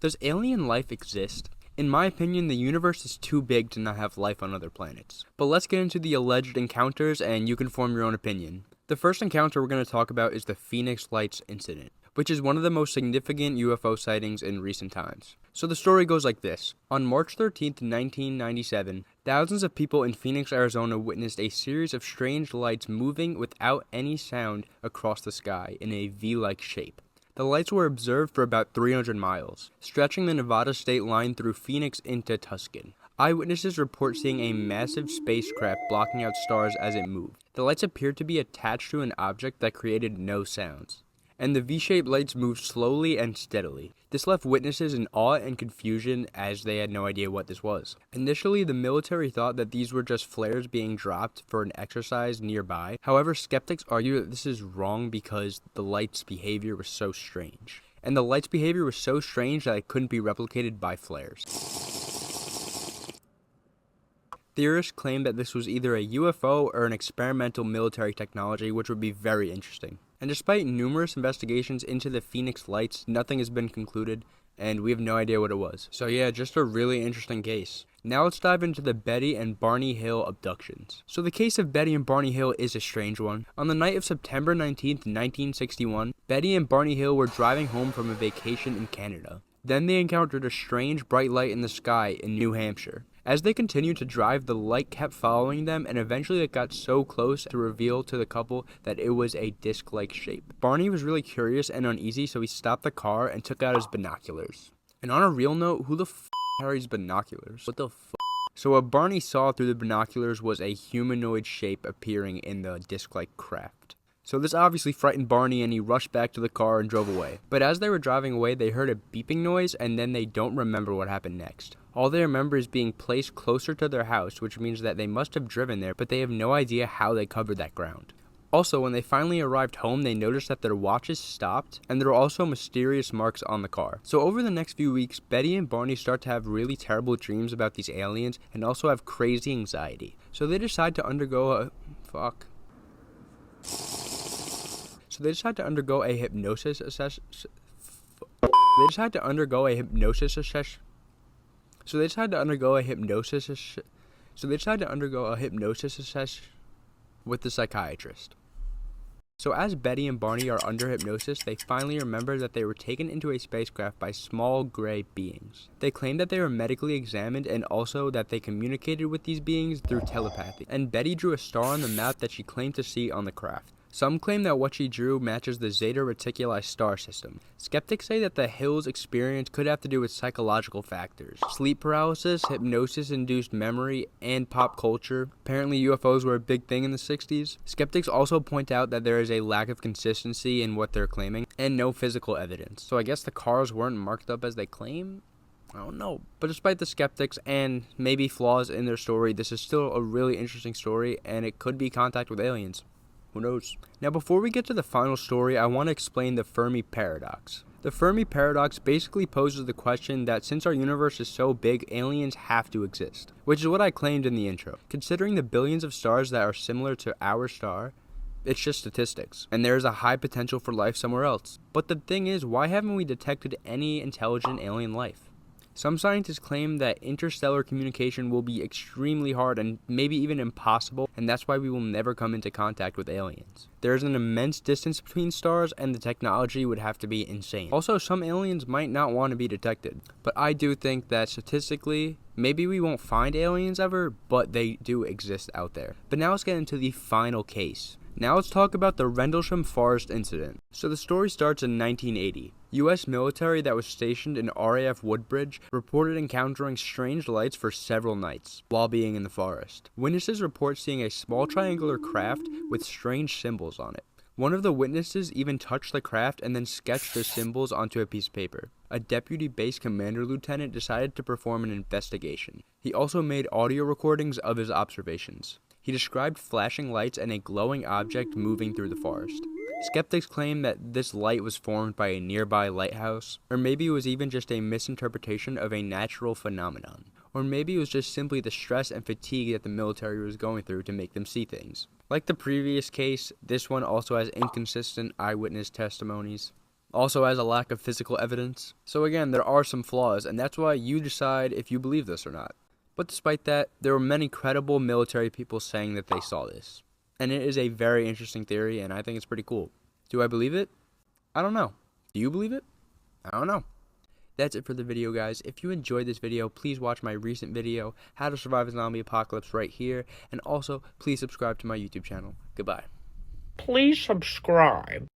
Does alien life exist? In my opinion, the universe is too big to not have life on other planets. But let's get into the alleged encounters and you can form your own opinion. The first encounter we're going to talk about is the Phoenix Lights incident, which is one of the most significant UFO sightings in recent times. So the story goes like this. On March 13th, 1997, thousands of people in Phoenix, Arizona witnessed a series of strange lights moving without any sound across the sky in a V-like shape. The lights were observed for about 300 miles, stretching the Nevada state line through Phoenix into Tucson. Eyewitnesses report seeing a massive spacecraft blocking out stars as it moved. The lights appeared to be attached to an object that created no sounds, and the V-shaped lights moved slowly and steadily. This left witnesses in awe and confusion as they had no idea what this was. Initially, the military thought that these were just flares being dropped for an exercise nearby. However, skeptics argue that this is wrong because the lights' behavior was so strange. And the lights' behavior was so strange that it couldn't be replicated by flares. Theorists claim that this was either a UFO or an experimental military technology, which would be very interesting. And despite numerous investigations into the Phoenix Lights, nothing has been concluded, and we have no idea what it was. So yeah, just a really interesting case. Now let's dive into the Betty and Barney Hill abductions. So the case of Betty and Barney Hill is a strange one. On the night of September 19th, 1961, Betty and Barney Hill were driving home from a vacation in Canada. Then they encountered a strange bright light in the sky in New Hampshire. As they continued to drive, the light kept following them, and eventually it got so close to reveal to the couple that it was a disc-like shape. Barney was really curious and uneasy, so he stopped the car and took out his binoculars. And on a real note, who the carries binoculars? What the f? So what Barney saw through the binoculars was a humanoid shape appearing in the disc-like craft. So this obviously frightened Barney and he rushed back to the car and drove away. But as they were driving away, they heard a beeping noise and then they don't remember what happened next. All they remember is being placed closer to their house, which means that they must have driven there, but they have no idea how they covered that ground. Also, when they finally arrived home, they noticed that their watches stopped and there were also mysterious marks on the car. So over the next few weeks, Betty and Barney start to have really terrible dreams about these aliens and also have crazy anxiety. So they decide to undergo a... So they decide to undergo a hypnosis session. So they decide to undergo a hypnosis session with the psychiatrist. So as Betty and Barney are under hypnosis, they finally remember that they were taken into a spacecraft by small gray beings. They claim that they were medically examined and also that they communicated with these beings through telepathy. And Betty drew a star on the map that she claimed to see on the craft. Some claim that what she drew matches the Zeta Reticuli star system. Skeptics say that the Hills experience could have to do with psychological factors. Sleep paralysis, hypnosis-induced memory, and pop culture. Apparently UFOs were a big thing in the 60s. Skeptics also point out that there is a lack of consistency in what they're claiming, and no physical evidence. So I guess the cars weren't marked up as they claim? I don't know. But despite the skeptics and maybe flaws in their story, this is still a really interesting story, and it could be contact with aliens. Who knows? Now before we get to the final story, I want to explain the Fermi paradox. The Fermi paradox basically poses the question that since our universe is so big, aliens have to exist, which is what I claimed in the intro. Considering the billions of stars that are similar to our star, it's just statistics, and there is a high potential for life somewhere else. But the thing is, why haven't we detected any intelligent alien life? Some scientists claim that interstellar communication will be extremely hard and maybe even impossible, and that's why we will never come into contact with aliens. There is an immense distance between stars, and the technology would have to be insane. Also, some aliens might not want to be detected, but I do think that statistically, maybe we won't find aliens ever, but they do exist out there. But now let's get into the final case. Now let's talk about the Rendlesham Forest incident. So the story starts in 1980. U.S. military that was stationed in RAF Woodbridge reported encountering strange lights for several nights while being in the forest. Witnesses report seeing a small triangular craft with strange symbols on it. One of the witnesses even touched the craft and then sketched the symbols onto a piece of paper. A deputy base commander lieutenant decided to perform an investigation. He also made audio recordings of his observations. He described flashing lights and a glowing object moving through the forest. Skeptics claim that this light was formed by a nearby lighthouse, or maybe it was even just a misinterpretation of a natural phenomenon, or maybe it was just simply the stress and fatigue that the military was going through to make them see things. Like the previous case, this one also has inconsistent eyewitness testimonies. also has a lack of physical evidence. So again, there are some flaws, and that's why you decide if you believe this or not. But despite that, there were many credible military people saying that they saw this. And it is a very interesting theory, and I think it's pretty cool. Do I believe it? I don't know. Do you believe it? I don't know. That's it for the video, guys. If you enjoyed this video, please watch my recent video, How to Survive a Zombie Apocalypse, right here. And also, please subscribe to my YouTube channel. Goodbye. Please subscribe.